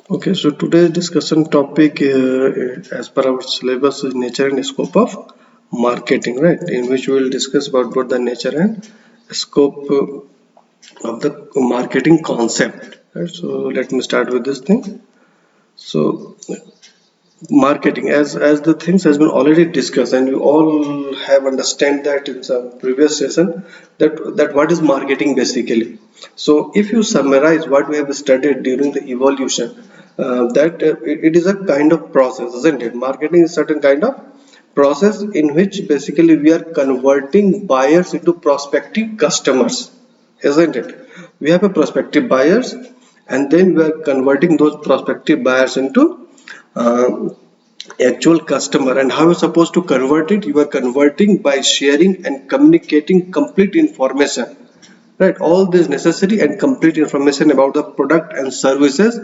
Okay, so today's discussion topic, as per our syllabus, is nature and scope of marketing, right? In which we will discuss about both the nature and scope of the marketing concept. Right? So let me start with this thing. So marketing, as the things has been already discussed, and you all have understand that in some previous session that what is marketing basically. So if you summarize what we have studied during the evolution, that it is a kind of process, isn't it? Marketing is certain kind of process in which basically we are converting buyers into prospective customers, isn't it? We have a prospective buyers, and then we are converting those prospective buyers into uh, actual customer. And how you're supposed to convert it? You are converting by sharing and communicating complete information, right? All this necessary and complete information about the product and services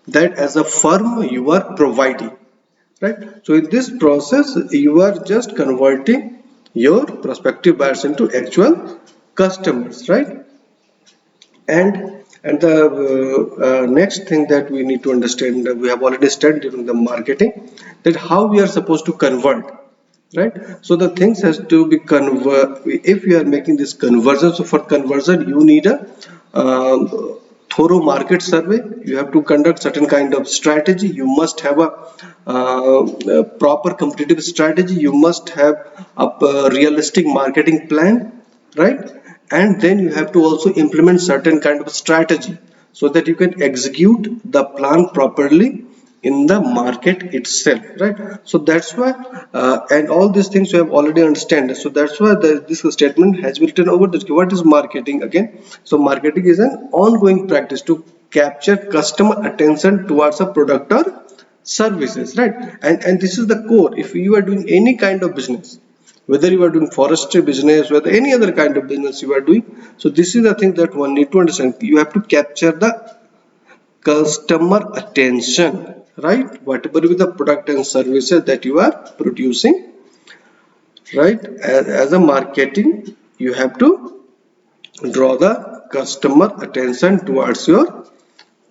that as a firm you are providing, right? So in this process you are just converting your prospective buyers into actual customers, right? And the next thing that we need to understand, we have already studied during the marketing, that how we are supposed to convert, right? So the things has to be convert. If we are making this conversion, so for conversion you need a thorough market survey. You have to conduct certain kind of strategy. You must have a proper competitive strategy. You must have a realistic marketing plan, right? And then you have to also implement certain kind of strategy so that you can execute the plan properly in the market itself, right? So that's why and all these things you have already understand. So that's why this statement has been written over this. What is marketing again? So marketing is an ongoing practice to capture customer attention towards a product or services, right? And this is the core. If you are doing any kind of business, whether you are doing forestry business, whether any other kind of business you are doing, so this is the thing that one need to understand. You have to capture the customer attention, right? Whatever be the product and services that you are producing, right? As a marketing, you have to draw the customer attention towards your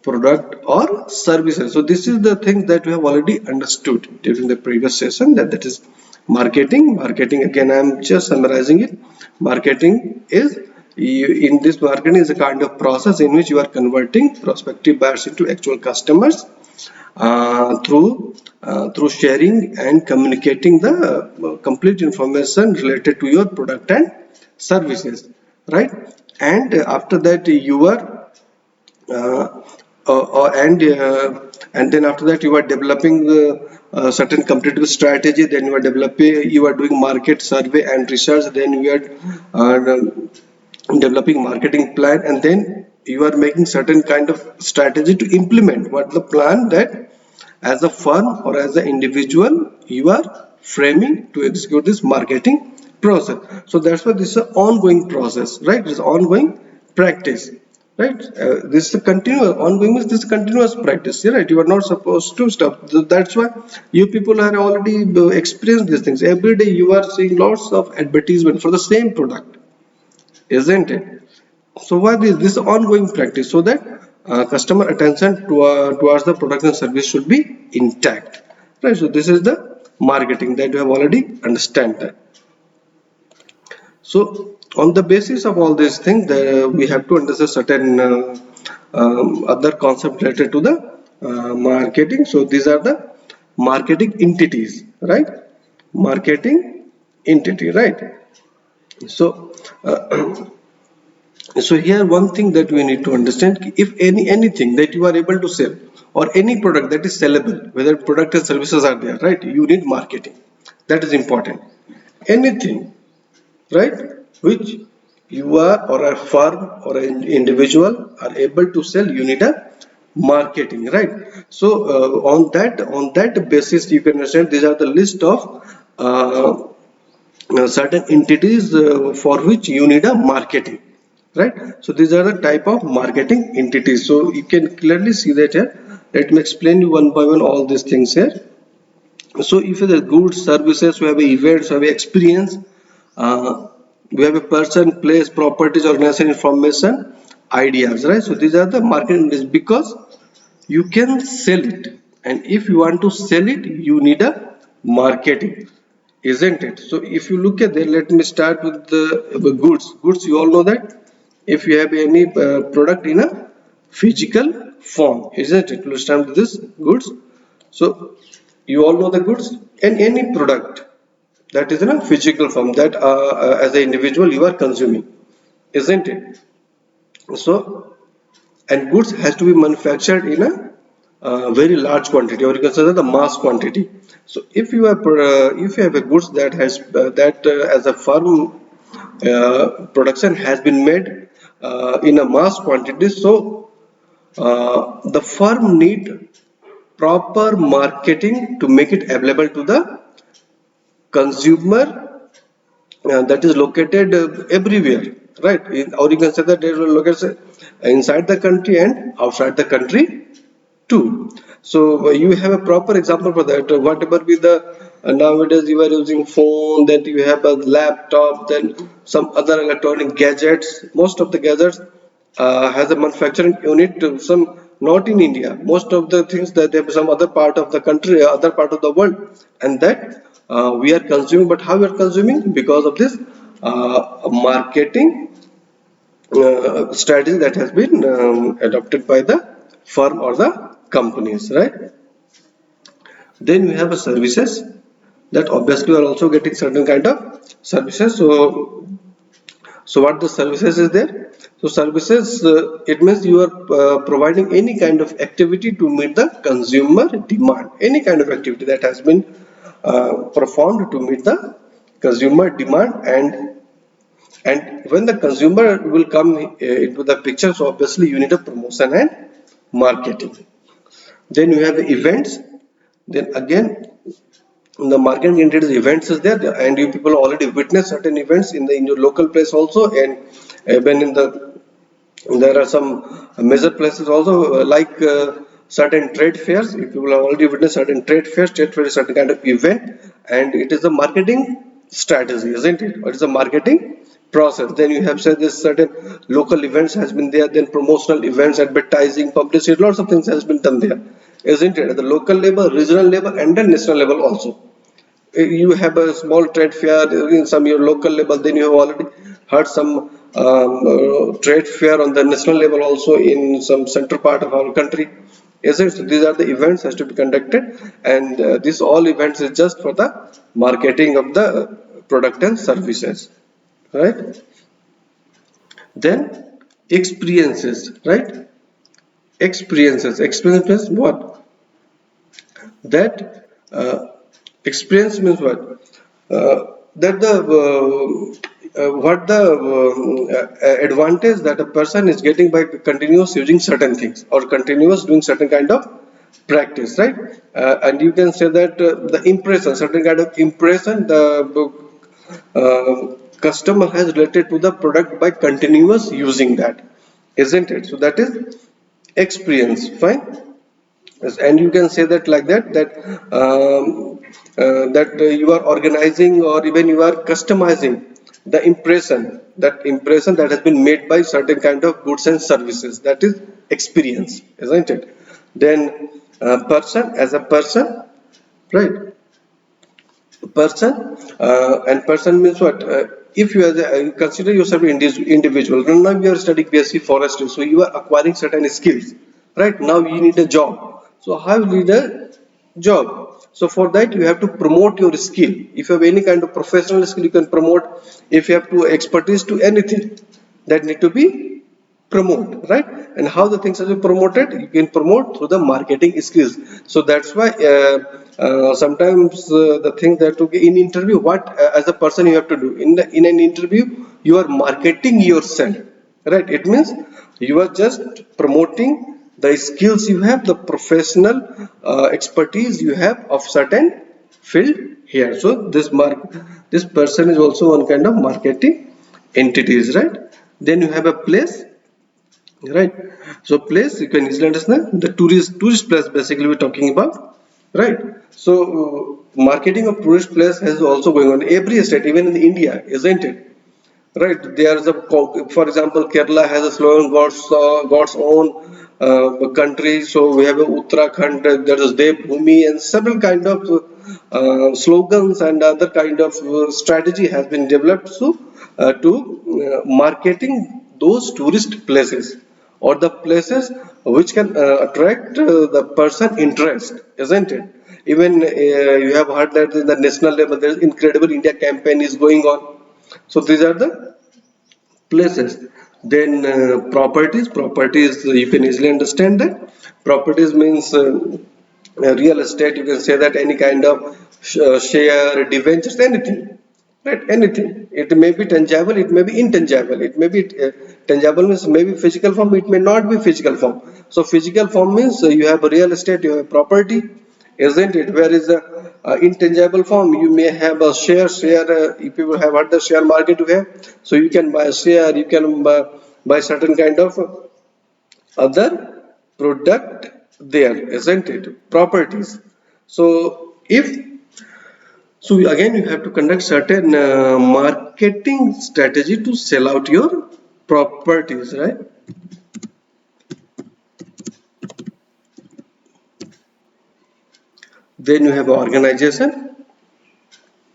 product or services. So this is the thing that we have already understood during the previous session, that is marketing again, I am just summarizing it. Marketing is, in this marketing is a kind of process in which you are converting prospective buyers into actual customers through sharing and communicating the complete information related to your product and services, right? And after that you are uh, and then after that you are developing certain competitive strategy. Then you are doing market survey and research. Then you are developing marketing plan, and then you are making certain kind of strategy to implement what the plan that as a firm or as an individual you are framing to execute this marketing process. So that's why this is an ongoing process, right? It's ongoing practice, right? This is a continuous ongoing means this is continuous practice, right? You are not supposed to stop. That's why you people are already experienced these things. Every day you are seeing lots of advertisement for the same product, isn't it? So why this ongoing practice, so that customer attention towards the product and service should be intact, right? So this is the marketing that you have already understand that. So on the basis of all these things, we have to understand certain other concept related to the marketing. So these are the marketing entities, right? Marketing entity, right? So so here one thing that we need to understand, if anything that you are able to sell, or any product that is sellable, whether product and services are there, right? You need marketing. That is important. Anything, right, which you are or a firm or an individual are able to sell, you need a marketing, right? So on that basis you can understand these are the list of uh, certain entities for which you need a marketing, right? So these are the type of marketing entities. So you can clearly see that here. Let me explain you one by one all these things here. So if the goods, services, we have events, we have experience, uh, we have a person, place, properties, organization, information, ideas, right? So these are the marketing entities, because you can sell it, and if you want to sell it you need a marketing, isn't it? So if you look at there, let me start with the goods. You all know that if you have any product in a physical form, isn't it? Let's start with this goods. So you all know the goods, and any product that is in a physical form that as an individual you are consuming, isn't it? So, and goods has to be manufactured in a very large quantity, or you can say that the mass quantity. So if you have a goods that has as a firm production has been made in a mass quantity, so the firm need proper marketing to make it available to the consumer that is located everywhere, right? Or you can say that they will located inside the country and outside the country too. So you have a proper example for that. Whatever be the nowadays you are using phone, that you have a laptop, then some other electronic gadgets. Most of the gadgets has a manufacturing unit, some not in India. Most of the things that they have some other part of the country, other part of the world, and that we are consuming. But how we are consuming? Because of this marketing strategy that has been adopted by the firm or the companies, right? Then we have a services that obviously are also getting certain kind of services. So what the services is there? So services, it means you are providing any kind of activity to meet the consumer demand. Any kind of activity that has been performed to meet the consumer demand, and when the consumer will come into the picture, so obviously you need a promotion and marketing. Then you have the events. Then again, the marketing introduced events is there, and you people already witness certain events in your local place also, and when in the there are some major places also like certain trade fairs. If people have already witnessed certain trade fairs, trade fair is certain kind of event, and it is a marketing strategy, isn't it? Or it's a marketing process. Then you have said this certain local events has been there, then promotional events, advertising, publicity, lots of things has been done there, isn't it? At the local level, regional level, and then national level also. You have a small trade fair in some your local level, then you have already heard some trade fair on the national level also in some central part of our country, is it? So these are the events has to be conducted, and this all events is just for the marketing of the product and services, right? Then experiences, right? Experience means what? That experience means what? That the what the advantage that a person is getting by continuous using certain things or continuous doing certain kind of practice, right? And you can say that the impression, certain kind of impression the customer has related to the product by continuous using that, isn't it? So that is experience, fine. Yes, and you can say that like that you are organizing or even you are customizing the impression, that impression that has been made by certain kind of goods and services, that is experience, isn't it? Then person, as a person, right? Person, and person means what? If you, consider yourself an individual, now you are studying BSc forestry, so you are acquiring certain skills, right? Now you need a job. So how you need a job? So for that you have to promote your skill. If you have any kind of professional skill, you can promote. If you have to expertise to anything, that need to be promote, right? And how the things are promoted? You can promote through the marketing skills. So that's why sometimes the thing that okay, in interview, what as a person you have to do in an interview, you are marketing yourself, right? It means you are just promoting the skills you have, the professional expertise you have of certain field here. So this person is also one kind of marketing entities, right? Then you have a place, right? So place, you can easily understand the tourist place basically we're talking about, right? So marketing of tourist place has also going on every state, even in India, isn't it? Right? There's a, for example, Kerala has a slogan, God's own countries. So we have a Uttarakhand, there is Devbhoomi, and several kind of slogans and other kind of strategy has been developed to marketing those tourist places or the places which can attract the person interest, isn't it? Even you have heard that in the national level there is Incredible India campaign is going on. So these are the places. Then properties, you can easily understand that properties means real estate. You can say that any kind of share, debentures, anything, right? Anything. It may be tangible, it may be intangible. It may be tangible means maybe physical form, it may not be physical form. So physical form means you have a real estate, you have property, isn't it? Where is the intangible form? You may have a share. If you have heard the share market, you have, so you can buy a share, you can buy certain kind of other product there, isn't it? Properties. So if so, again you have to conduct certain marketing strategy to sell out your properties, right? Then you have organization.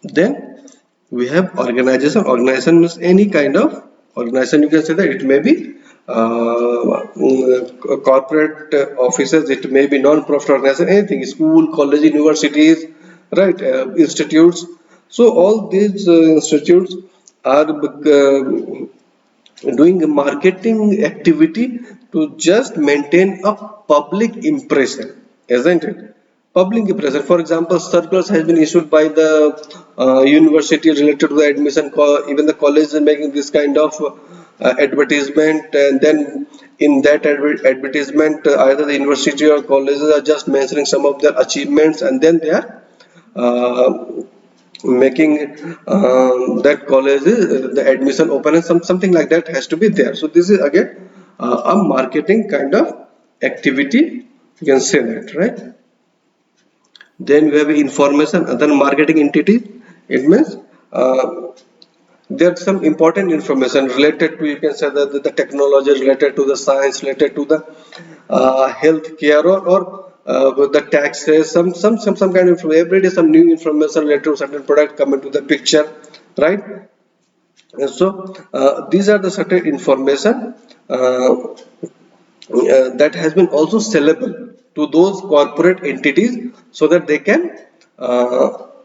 Then we have organization. Organization means any kind of organization. You can say that it may be corporate offices, it may be non-profit organization, anything, school, college, universities, right, institutes. So all these institutes are doing a marketing activity to just maintain a public impression, isn't it? Public impression. For example, circulars has been issued by the university related to the admission. Even the college is making this kind of advertisement, and then in that advertisement, either the university or colleges are just mentioning some of their achievements, and then they are uh, making that college the admission open, and something like that has to be there. So this is again a marketing kind of activity, you can say that, right? Then we have information, other marketing entity. It means there's some important information related to, you can say that the technology, related to the science, related to the health care, or the taxes, some kind of every day some new information related to certain product come into the picture, right? And so these are the certain information that has been also sellable to those corporate entities, so that they can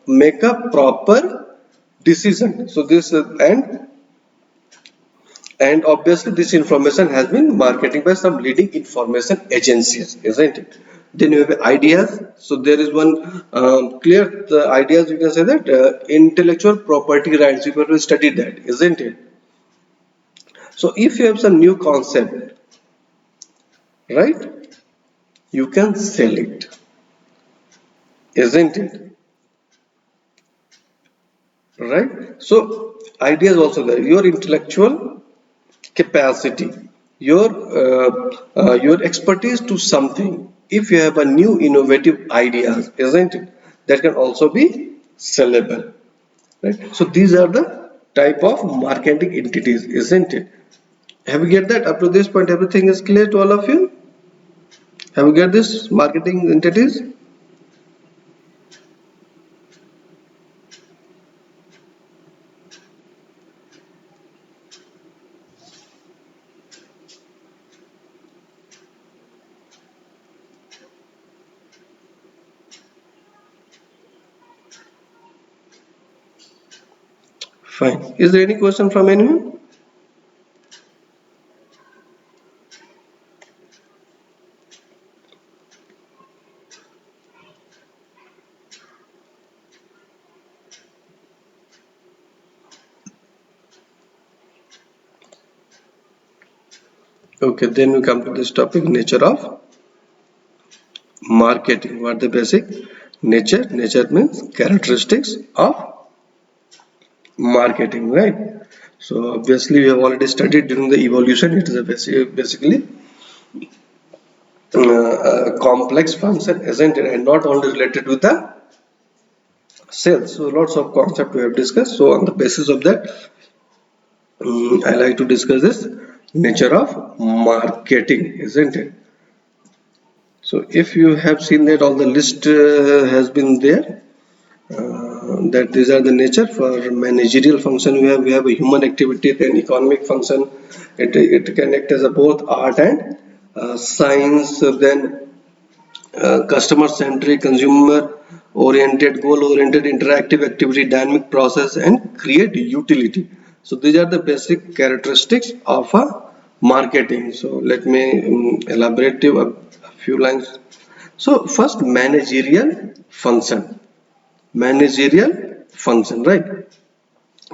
make a proper decision. So this and obviously this information has been marketing by some leading information agencies, isn't it? Then you have ideas. So there is one clear the ideas, you can say that intellectual property rights, you have to study that, isn't it? So if you have some new concept, right, you can sell it, isn't it? Right? So ideas also there, your intellectual capacity, your expertise to something. If you have a new innovative ideas, isn't it, that can also be sellable, right? So these are the type of marketing entities, isn't it? Have you get that? Up to this point everything is clear to all of you? Have you get this marketing entities? Fine. Is there any question from anyone? Okay, then we come to this topic, nature of marketing. What the basic nature? Nature means characteristics of marketing, right? So obviously we have already studied during the evolution. It is a basically complex function, isn't it? And not only related with the sales. So lots of concept we have discussed. So on the basis of that, I like to discuss this nature of marketing, isn't it? So if you have seen that all the list has been there, that these are the nature. For managerial function we have a human activity, then economic function, it can act as a both art and science, then customer centric, consumer oriented, goal oriented, interactive activity, dynamic process, and create utility. So these are the basic characteristics of a marketing. So let me elaborate you a few lines. So first, managerial function, right?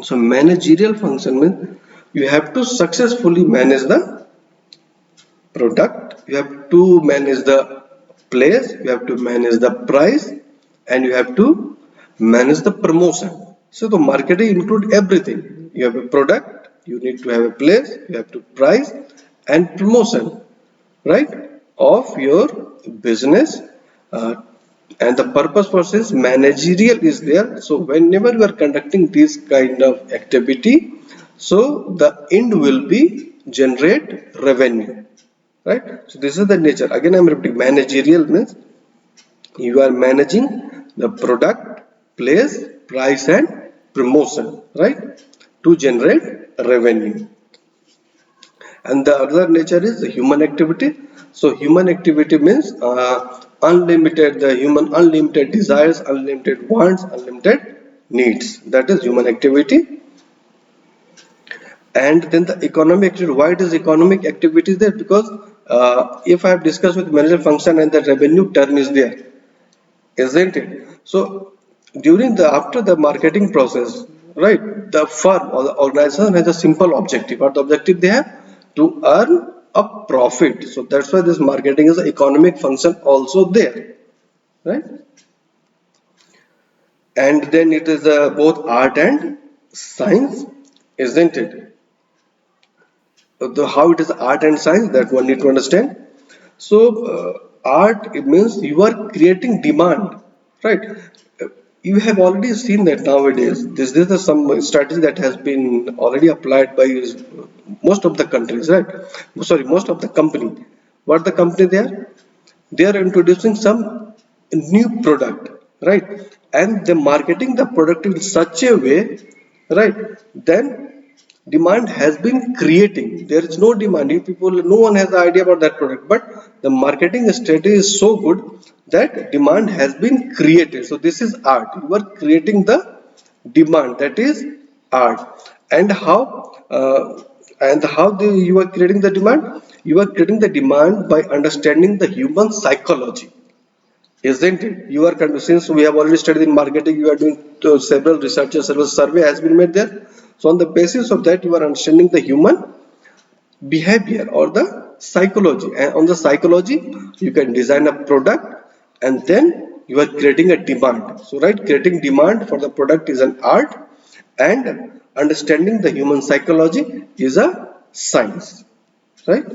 So managerial function means you have to successfully manage the product, you have to manage the place, you have to manage the price, and you have to manage the promotion. So the marketing include everything. You have a product, you need to have a place, you have to price and promotion, right, of your business. uh, and the purpose for this managerial is there. So whenever you are conducting this kind of activity, so the end will be generate revenue, right? So this is the nature. Again I'm repeating, managerial means you are managing the product, place, price and promotion, right, to generate revenue. And the other nature is the human activity. So human activity means unlimited, the human unlimited desires, unlimited wants, unlimited needs, that is human activity. And then the economic activity. Why it is economic activity there? Because if I have discussed with manager function and the revenue term is there, isn't it? So during the after the marketing process, right, the firm or the organization has a simple objective. What the objective they have? To earn a profit. So that's why this marketing is an economic function also there, right? And then it is both art and science, isn't it? How it is art and science, that one need to understand. So art, it means you are creating demand, right? You have already seen that nowadays this is some strategy that has been already applied by most of the countries, right? Sorry, most of the company. What the company they are introducing some new product, right? And they marketing the product in such a way, right? Then demand has been creating. There is no demand, you people, no one has the idea about that product, but the marketing strategy is so good that demand has been created. So this is art, you are creating the demand, that is art. And how uh, you are creating the demand? You are creating the demand by understanding the human psychology, isn't it? You are since we have already studied in marketing, you are doing several researches, several survey has been made there. So on the basis of that, you are understanding the human behavior or the psychology, and on the psychology, you can design a product, and then you are creating a demand. So right, creating demand for the product is an art, and understanding the human psychology is a science, right?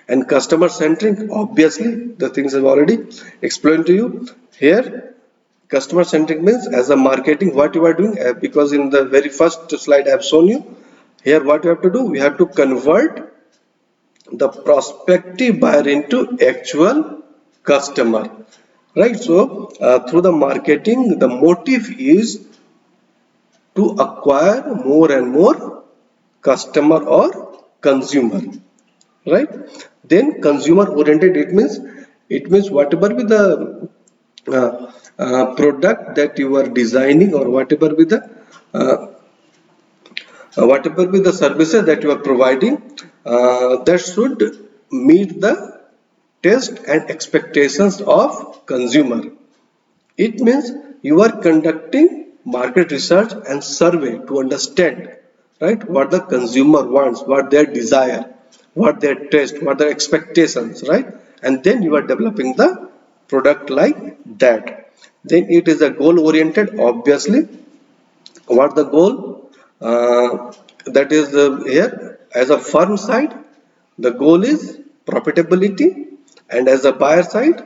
And customer centric, obviously the things I've already explained to you here. Customer centric means as a marketing what you are doing, because in the very first slide I have shown you. Here what you have to do, we have to convert the prospective buyer into actual customer, right? So through the marketing, the motive is to acquire more and more customer or consumer, right? Then consumer oriented, it means whatever be the uh, product that you are designing, or whatever be the uh, whatever be the services that you are providing, that should meet the taste and expectations of consumer. It means you are conducting market research and survey to understand, right, what the consumer wants, what their desire, what their taste, what their expectations, right? And then you are developing the product like that. Then it is a goal oriented, obviously. What the goal? That is here as a firm side, the goal is profitability, and as a buyer side,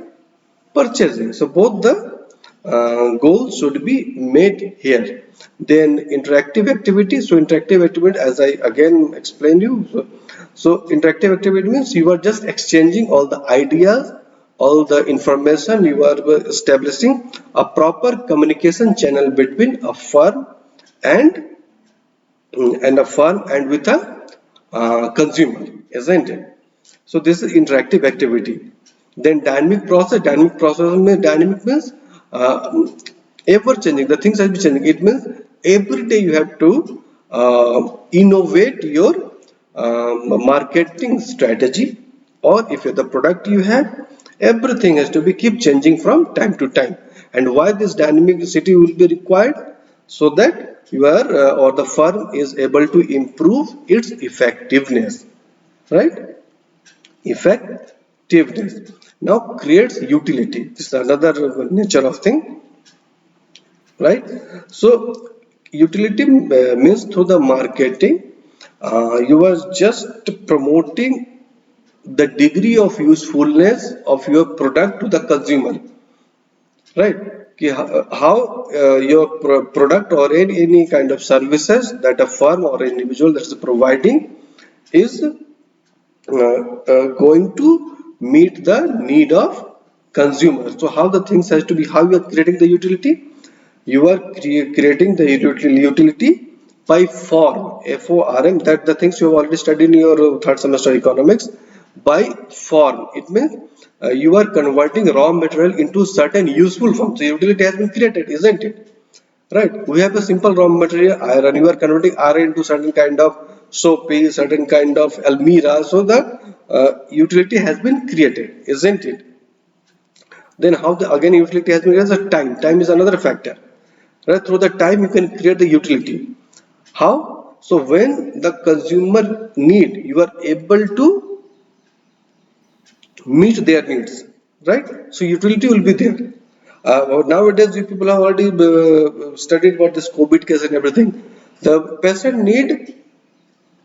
purchasing. So both the goals should be made here. Then interactive activity. So interactive activity, as I again explained you. So interactive activity means you are just exchanging all the ideas all the information. You are establishing a proper communication channel between a firm and with a consumer, isn't it? So this is interactive activity. Then dynamic process. Dynamic means uh, ever changing. The things have been changing. It means every day you have to innovate your marketing strategy, or if you're the product you have, everything has to be keep changing from time to time. And why this dynamicity will be required? So that your or the firm is able to improve its effectiveness, right? Effectiveness. Now creates utility. This is another nature of thing, right? So utility means through the marketing, you are just promoting the degree of usefulness of your product to the consumer, right? How your product or any kind of services that a firm or individual that is providing is going to meet the need of consumers. So how the things has to be, how you are creating the utility? You are creating the utility by form, FORM, that the things you have already studied in your third semester economics. By form, it means you are converting raw material into certain useful form. So utility has been created, isn't it? Right? We have a simple raw material iron. You are converting iron into certain kind of soapy, certain kind of almirah. So the utility has been created, isn't it? Then how the again utility has been created? As a time. Time is another factor. Right? Through the time you can create the utility. How? So when the consumer need, you are able to meet their needs, right? So utility will be there. Nowadays, you people have already studied about this COVID case and everything. The patient need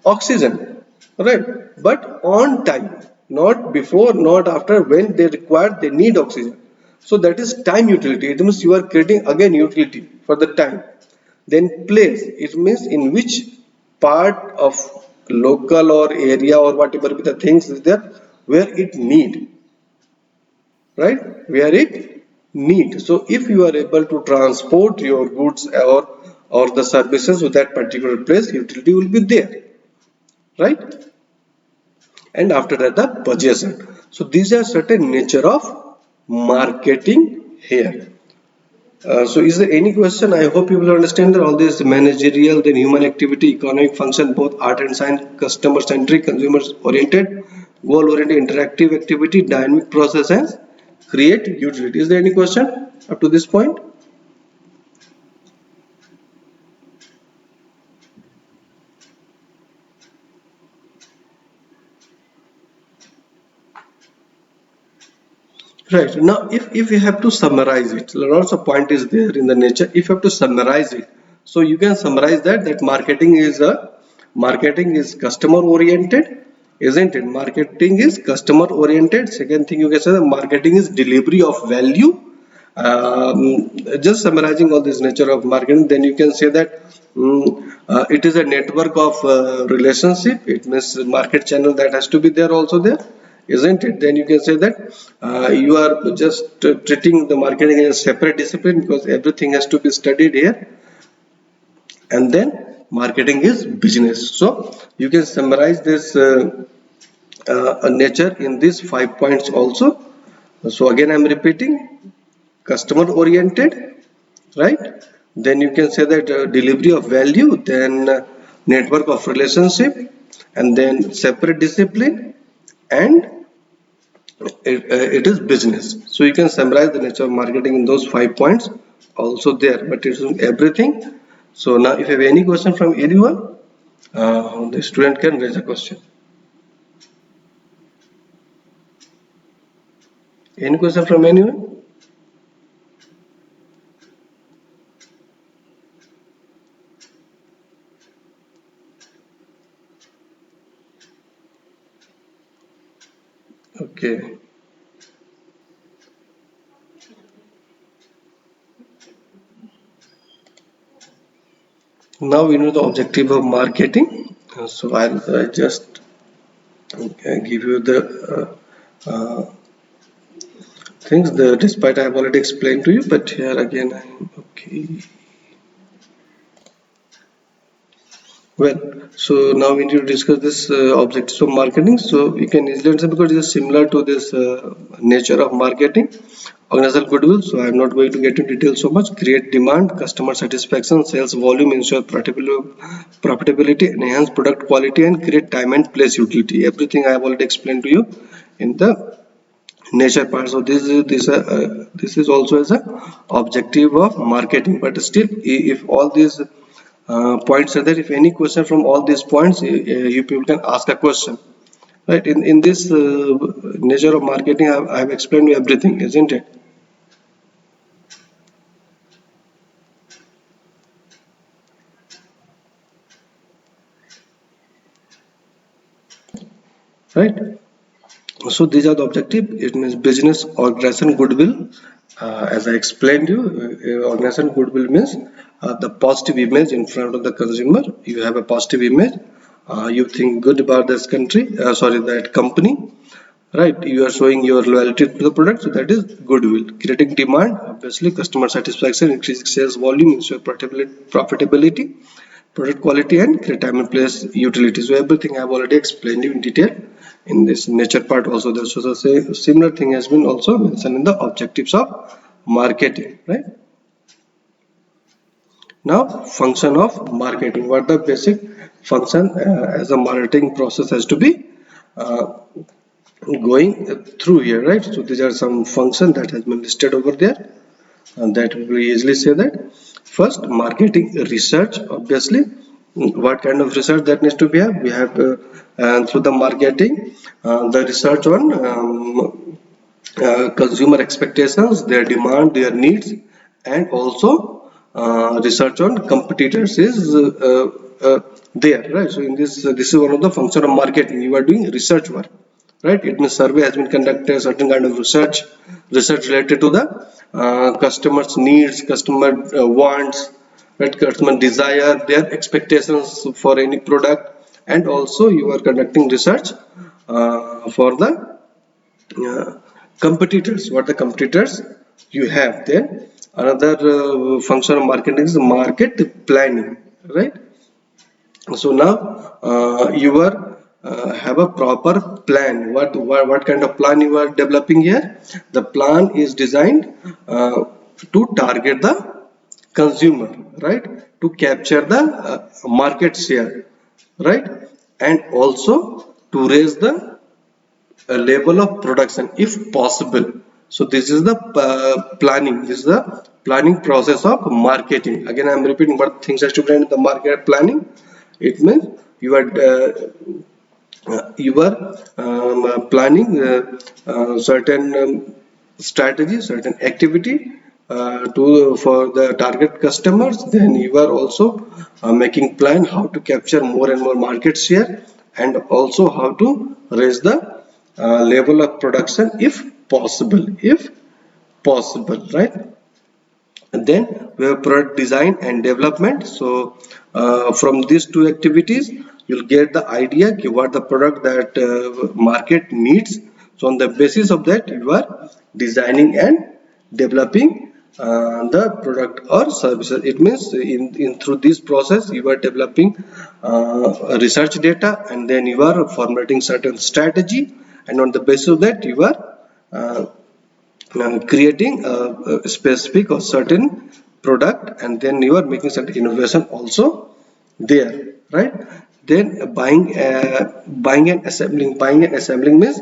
oxygen, right? But on time, not before, not after. When they require, they need oxygen. So that is time utility. It means you are creating again utility for the time. Then place, it means in which part of local or area or whatever the things is there where it need, right? Where it need. So if you are able to transport your goods or the services to that particular place, utility will be there, right? And after that the purchaser. So these are certain nature of marketing here. So is there any question? I hope you will understand that all this managerial, then human activity, economic function, both art and science, customer centric, consumers oriented, goal oriented, interactive activity, dynamic process, and create utility. Is there any question up to this point? Right. Now, if you have to summarize it, lots of point is there in the nature. If you have to summarize it, so you can summarize that marketing is customer oriented, isn't it? Marketing is customer oriented. Second thing you can say that marketing is delivery of value. Just summarizing all this nature of marketing, then you can say that it is a network of relationship. It means market channel that has to be there also there, isn't it? Then you can say that you are just treating the marketing as a separate discipline because everything has to be studied here. And then marketing is business. So you can summarize this nature in these 5 points also. So again I'm repeating: customer oriented, right? Then you can say that delivery of value, then network of relationship, and then separate discipline, and it is business. So you can summarize the nature of marketing in those 5 points also there, but it's everything. So now if you have any question from anyone, the student can raise a question. Any question from anyone? Okay. Now we know the objective of marketing. So I'll just give you the things, the despite I have already explained to you, but here again I'm okay. Well, so now we need to discuss this objectives of marketing. So you can easily answer because it is similar to this nature of marketing. Organizational goodwill. So I am not going to get into detail so much. Create demand, customer satisfaction, sales volume, ensure profitability, enhance product quality, and create time and place utility. Everything I have already explained to you in the nature part. So this is also as a objective of marketing. But still, if all these points are there, if any question from all these points, you people can ask a question, right? In this nature of marketing, I have explained you everything, isn't it? Right. So these are the objective. It means business, organization, goodwill. As I explained you, organization goodwill means the positive image in front of the consumer. You have a positive image. You think good about this country, sorry, that company, right? You are showing your loyalty to the product, so that is goodwill. Creating demand, obviously customer satisfaction, increasing sales volume, ensure profitability, product quality, and create time and place utility. So everything I have already explained you in detail in this nature part. Also there, so the similar thing has been also mentioned in the objectives of marketing, right? Now function of marketing, what the basic function as a marketing process has to be uh, going through here, right? So these are some functions that has been listed over there, and that we easily say that first, marketing research. Obviously, what kind of research that needs to be have, we have and through the marketing, the research on consumer expectations, their demand, their needs, and also research on competitors is there, right? So in this is one of the function of marketing. You are doing research work, right? It means survey has been conducted, certain kind of research related to the customers needs, customer wants, right? Customer desire, their expectations for any product. And also you are conducting research for the uh, competitors, what the competitors you have. Then another function of marketing is market planning, right? So now you are have a proper plan. What kind of plan you are developing here? The plan is designed to target the consumer, right? To capture the market share, right? And also to raise the level of production if possible. So this is the planning, this is the planning process of marketing. Again I am repeating what things has to be done in the market planning. It means you are planning certain strategy, certain activity to for the target customers. Then you are also making plan how to capture more and more market share, and also how to raise the level of production if possible, right? And then we have product design and development. So from these two activities you'll get the idea what the product that market needs. So on the basis of that you are designing and developing the product or services. It means in through this process you are developing research data, and then you are formulating certain strategy, and on the basis of that you are uh, creating a specific or certain product, and then you are making certain innovation also there, right? Then buying and assembling means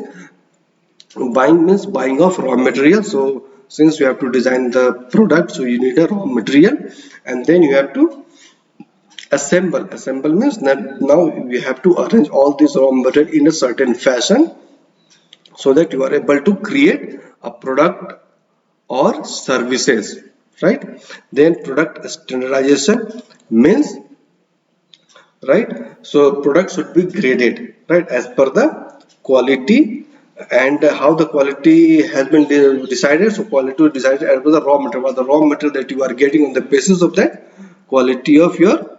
buying of raw material. So since you have to design the product, so you need a raw material, and then you have to assemble means that now we have to arrange all this raw material in a certain fashion so that you are able to create a product or services, right? Then product standardization means, right, so product should be graded, right, as per the quality. And how the quality has been decided, so quality is decided as per the raw material, or the raw material that you are getting. On the basis of that, quality of your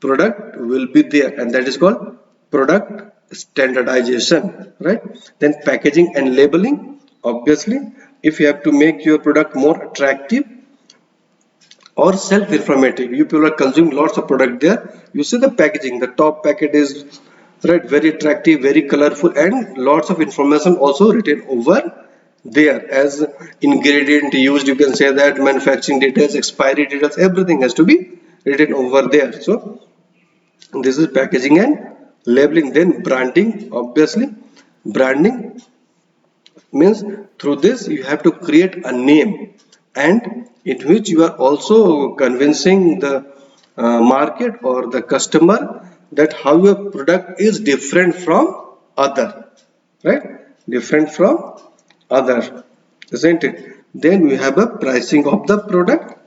product will be there, and that is called product standardization, right? Then packaging and labeling. Obviously if you have to make your product more attractive or self-informative, you people are consuming lots of product there. You see the packaging, the top packet is right, very attractive, very colorful, and lots of information also written over there as ingredient used. You can say that manufacturing details, expiry details, everything has to be written over there. So this is packaging and labeling. Then branding, obviously branding means through this you have to create a name, and in which you are also convincing the market or the customer that how your product is different from other, right, different from other, isn't it? Then we have a pricing of the product,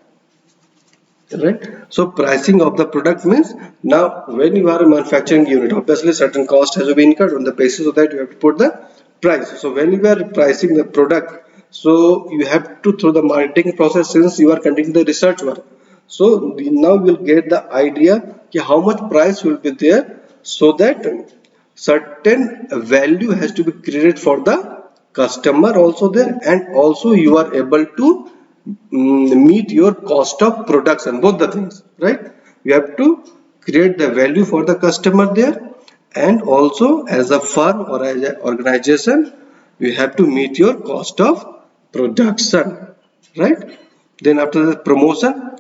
right? So pricing of the product means, now when you are a manufacturing unit, obviously certain cost has to be incurred on the basis of that you have to put the price. So when you are pricing the product, so you have to, through the marketing process, since you are conducting the research work, so now you'll get the idea how much price will be there, so that certain value has to be created for the customer also there, and also you are able to meet your cost of production, both the things, right? You have to create the value for the customer there, and also as a firm or as an organization you have to meet your cost of production, right? Then after the promotion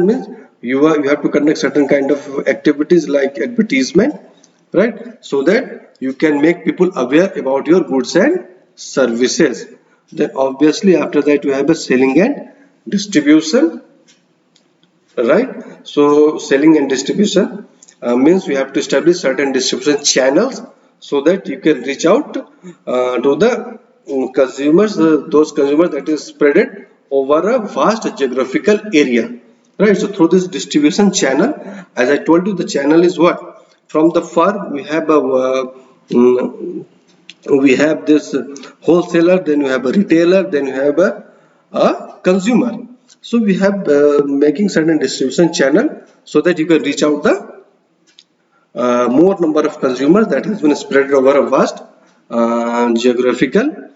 means you have to conduct certain kind of activities like advertisement, right, so that you can make people aware about your goods and services. Then obviously after that you have a selling and distribution, right? So selling and distribution means we have to establish certain distribution channels so that you can reach out to the consumers, those consumers that is spread over a vast geographical area, right? So through this distribution channel, as I told you, the channel is what, from the farm we have a we have this wholesaler, then you have a retailer, then you have a consumer. So we have making certain distribution channel so that you can reach out the more number of consumers that has been spread over a vast geographical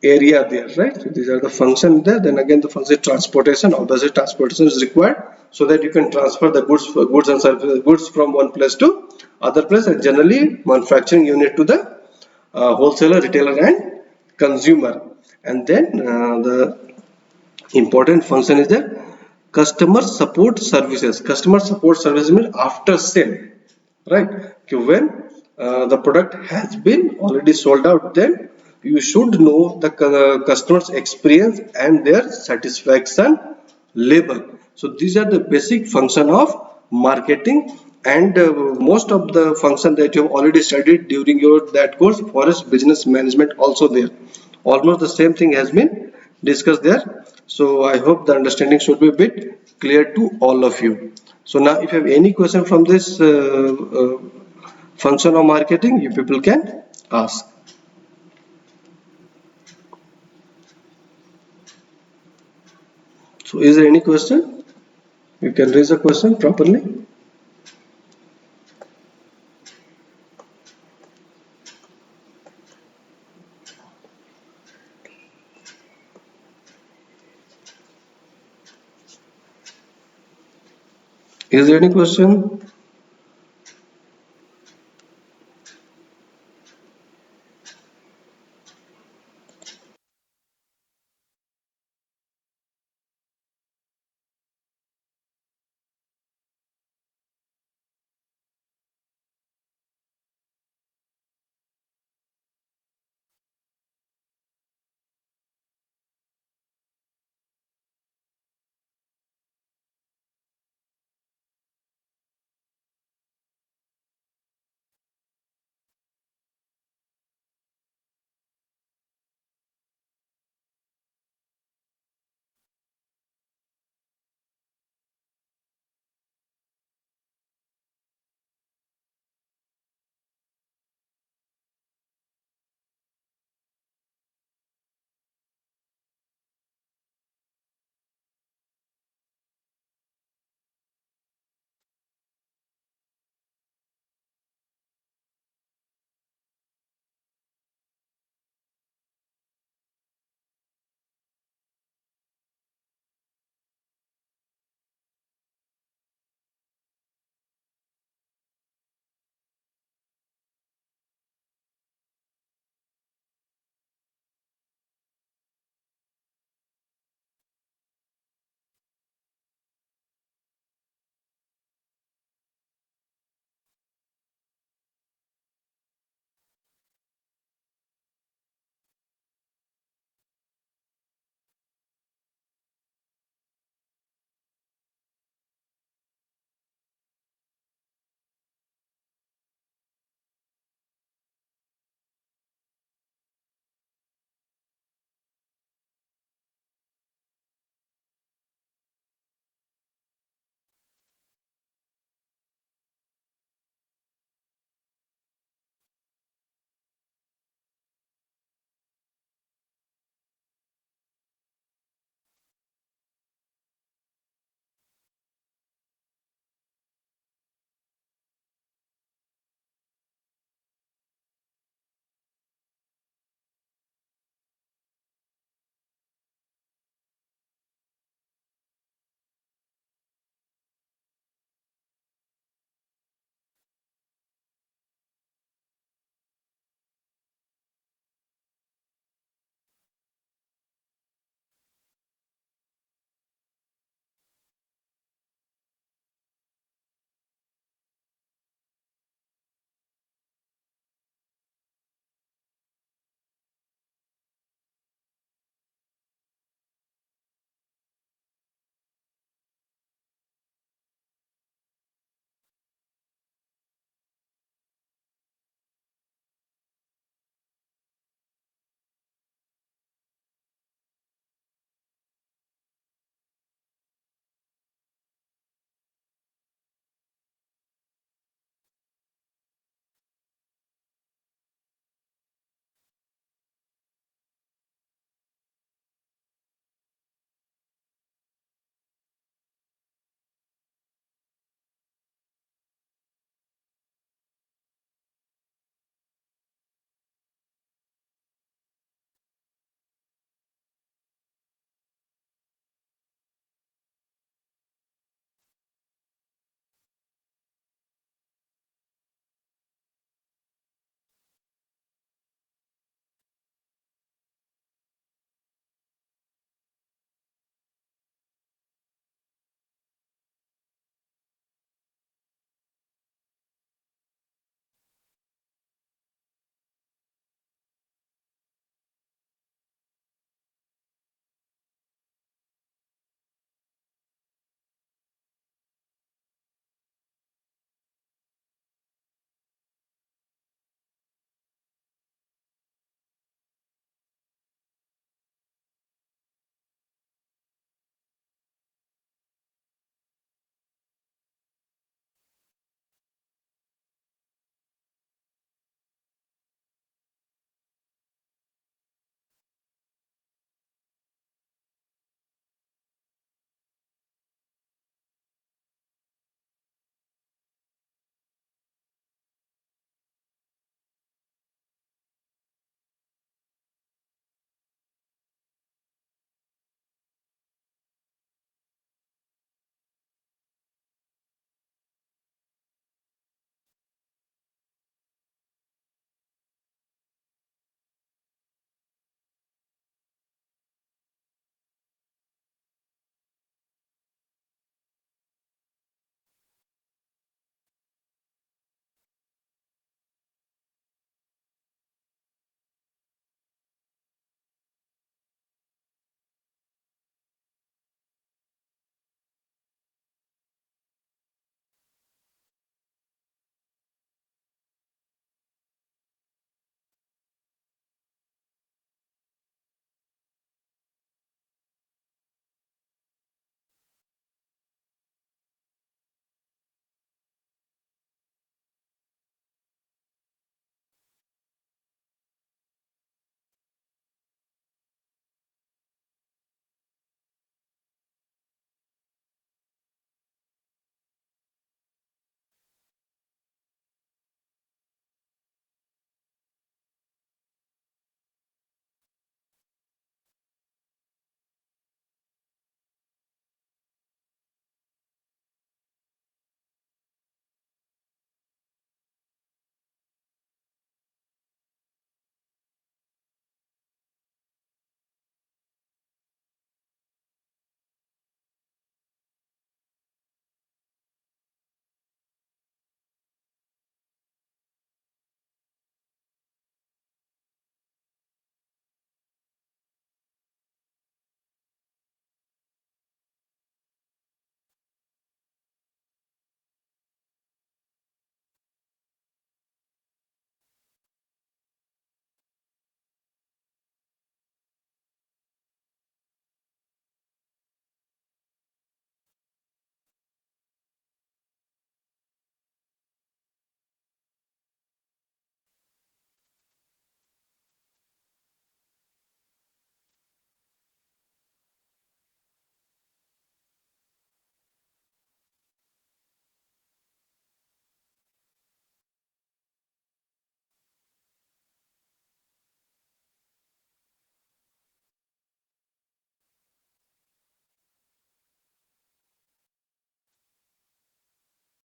area there, right? So these are the function there. Then again the function transportation. Obviously transportation is required so that you can transfer the goods and services, goods from one place to other place, and generally manufacturing unit to the wholesaler, retailer, and consumer. And then the important function is that customer support services. Customer support services means after sale, right? Okay, when the product has been already sold out, then you should know the customer's experience and their satisfaction level. So these are the basic function of marketing, and most of the function that you have already studied during your that course, forest business management, also there. Almost the same thing has been discussed there. So I hope the understanding should be a bit clear to all of you. So now if you have any question from this function of marketing, you people can ask. So is there any question? You can raise a question properly. Is there any question?